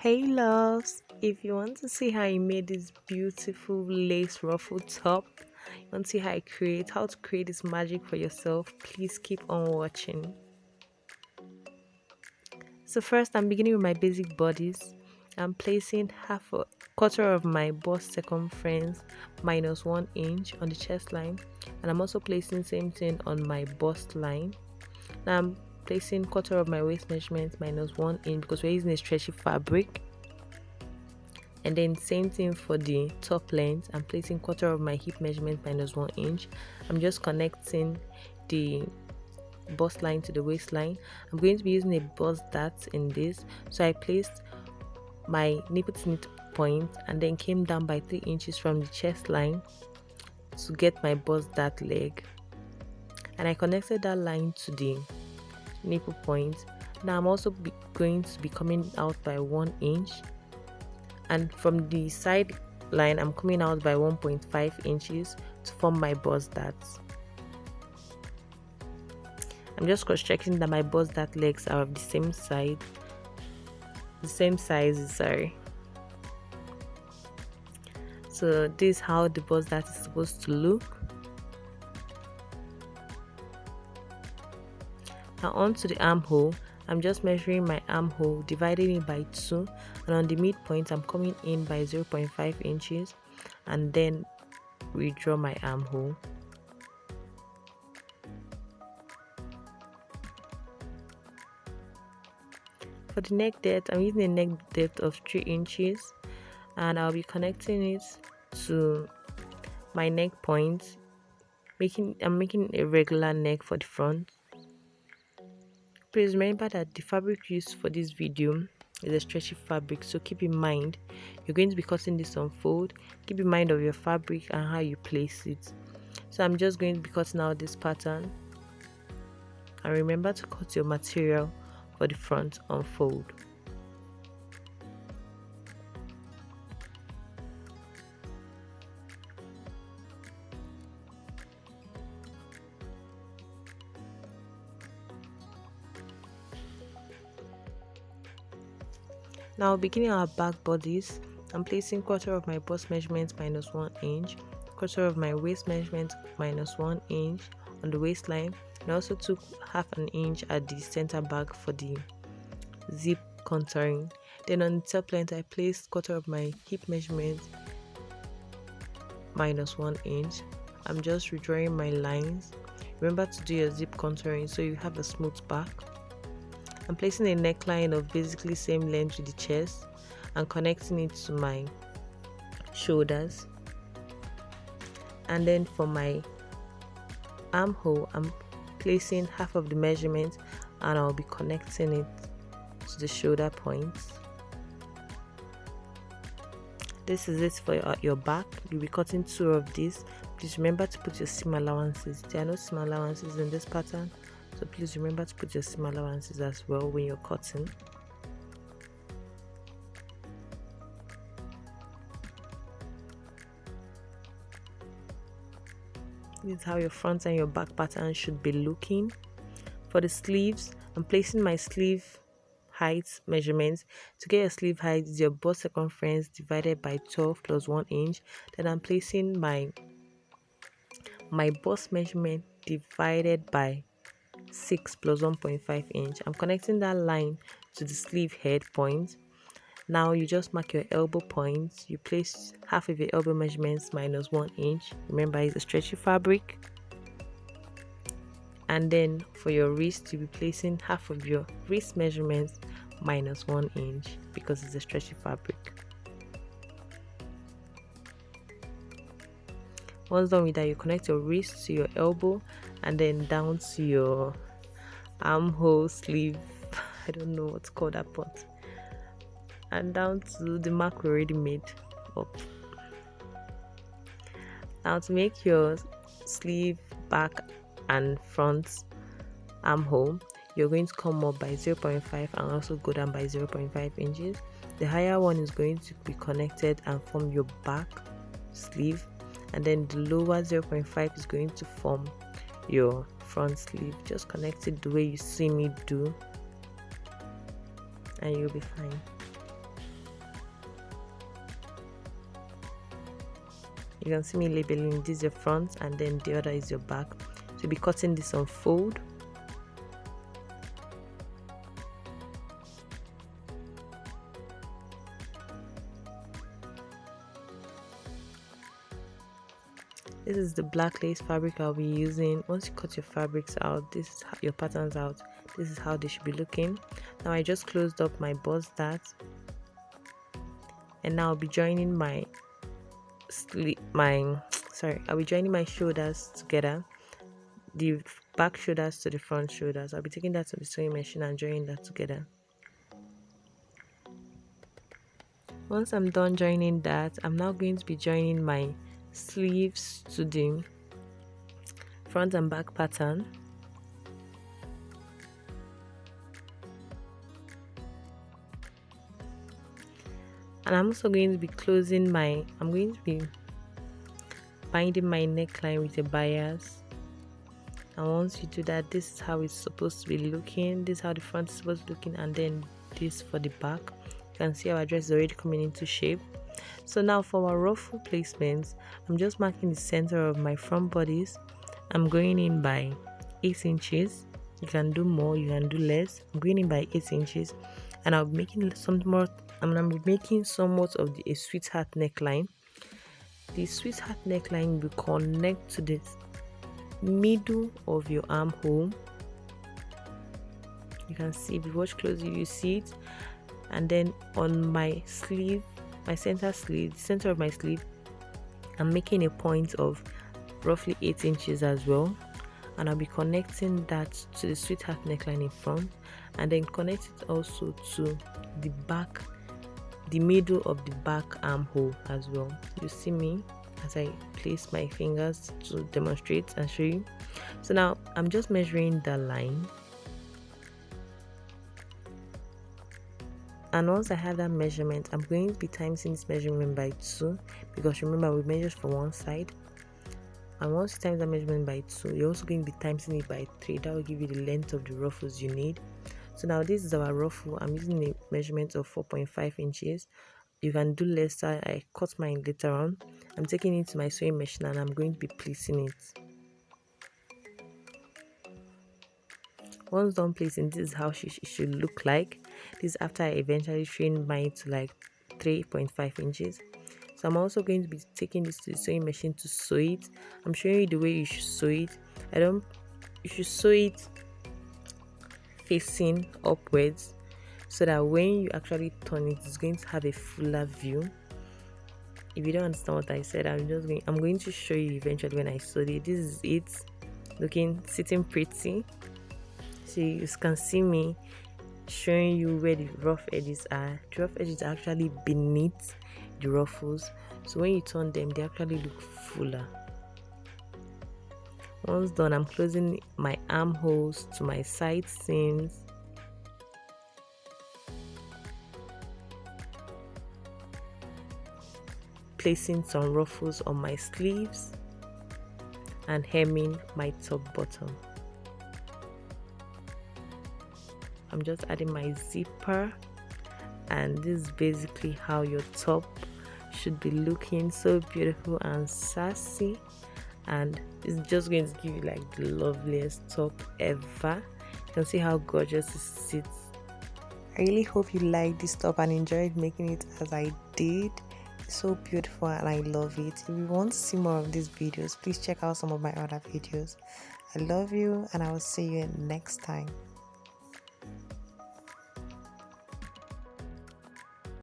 Hey loves, if you want to see how I made this beautiful lace ruffle top, you want to see how to create this magic for yourself, please keep on watching. So first I'm beginning with my basic bodice. I'm placing quarter of my bust circumference minus 1 inch on the chest line, and I'm also placing same thing on my bust line. Now I'm placing quarter of my waist measurement minus 1 inch because we're using a stretchy fabric. And then same thing for the top length. I'm placing quarter of my hip measurement minus 1 inch. I'm just connecting the bust line to the waistline. I'm going to be using a bust dart in this, so I placed my nipple to nipple point and then came down by 3 inches from the chest line to get my bust dart leg, and I connected that line to the nipple point. Now I'm also going to be coming out by 1 inch, and from the side line I'm coming out by 1.5 inches to form my bust darts. I'm just cross-checking that my bust dart legs are of the same size, sorry. So this is how the bust dart is supposed to look. Now on to the armhole. I'm just measuring my armhole, dividing it by 2, and on the midpoint I'm coming in by 0.5 inches and then redraw my armhole. For the neck depth, I'm using a neck depth of 3 inches, and I'll be connecting it to my neck point. I'm making a regular neck for the front. Please remember that the fabric used for this video is a stretchy fabric, so keep in mind you're going to be cutting this on fold. Keep in mind of your fabric and how you place it. So I'm just going to be cutting out this pattern, and remember to cut your material for the front on fold. Now beginning our back bodice, I'm placing quarter of my bust measurement minus 1 inch, quarter of my waist measurement minus 1 inch on the waistline, and I also took half an inch at the center back for the zip contouring. Then on the top length I placed quarter of my hip measurement minus 1 inch. I'm just redrawing my lines. Remember to do your zip contouring so you have a smooth back. I'm placing a neckline of basically same length with the chest and connecting it to my shoulders. And then for my armhole, I'm placing half of the measurement and I'll be connecting it to the shoulder points. This is it for your back. You'll be cutting 2 of these. Please remember to put your seam allowances. There are no seam allowances in this pattern, so please remember to put your seam allowances as well when you're cutting. This is how your front and your back pattern should be looking. For the sleeves, I'm placing my sleeve height measurements. To get your sleeve height is your bust circumference divided by 12 plus 1 inch. Then I'm placing my bust measurement divided by 6 plus 1.5 inch. I'm connecting that line to the sleeve head point. Now you just mark your elbow point. You place half of your elbow measurements minus 1 inch. Remember, it's a stretchy fabric. And then for your wrist, you'll be placing half of your wrist measurements minus 1 inch because it's a stretchy fabric. Once done with that, you connect your wrist to your elbow and then down to your armhole, sleeve, I don't know what's called that part, and down to the mark we already made up. Now to make your sleeve, back and front armhole, you're going to come up by 0.5 and also go down by 0.5 inches. The higher one is going to be connected and form your back sleeve, and then the lower 0.5 is going to form your front sleeve. Just connect it the way you see me do and you'll be fine. You can see me labeling this is your front and then the other is your back. So you'll be cutting this on fold. This is the black lace fabric I'll be using. Once you cut your fabrics out, this is how your patterns out. This is how they should be looking. Now I just closed up my bust dart, and now I'll be joining my I'll be joining my shoulders together, the back shoulders to the front shoulders. I'll be taking that to the sewing machine and joining that together. Once I'm done joining that, I'm now going to be joining my sleeves to the front and back pattern. And I'm also going to be I'm going to be binding my neckline with a bias. And once you do that, this is how it's supposed to be looking. This is how the front is supposed to be looking, and then this for the back. You can see our dress is already coming into shape. So now for our ruffle placements, I'm just marking the center of my front bodice. I'm going in by 8 inches. You can do more, you can do less. I'm going in by 8 inches, and I'll be making somewhat of a sweetheart neckline. The sweetheart neckline will connect to the middle of your armhole. You can see, if you watch closely, you see it. And then on my sleeve, my center sleeve, the center of my sleeve, I'm making a point of roughly 8 inches as well, and I'll be connecting that to the sweetheart neckline in front, and then connect it also to the back, the middle of the back armhole as well. You see me as I place my fingers to demonstrate and show you. So now I'm just measuring the line, and once I have that measurement, I'm going to be timesing this measurement by 2, because remember we measured for one side. And once you times that measurement by 2, you're also going to be timesing it by 3. That will give you the length of the ruffles you need. So now this is our ruffle. I'm using a measurement of 4.5 inches. You can do less. I cut mine later on. I'm taking it to my sewing machine and I'm going to be placing it. Once done placing, this is how it should look like. This is after I eventually trimmed mine to like 3.5 inches. So I'm also going to be taking this to the sewing machine to sew it. I'm showing you the way you should sew it. You should sew it facing upwards, so that when you actually turn it, it's going to have a fuller view. If you don't understand what I said, I'm going to show you eventually when I sew it. This is it, sitting pretty. So you can see me showing you where the rough edges are. The rough edges are actually beneath the ruffles, so when you turn them, they actually look fuller. Once done, I'm closing my armholes to my side seams. Placing some ruffles on my sleeves and hemming my top bottom. I'm just adding my zipper, and this is basically how your top should be looking, so beautiful and sassy, and it's just going to give you like the loveliest top ever. You can see how gorgeous it sits. I really hope you liked this top and enjoyed making it as I did. It's so beautiful and I love it. If you want to see more of these videos, please check out some of my other videos. I love you, and I will see you next time.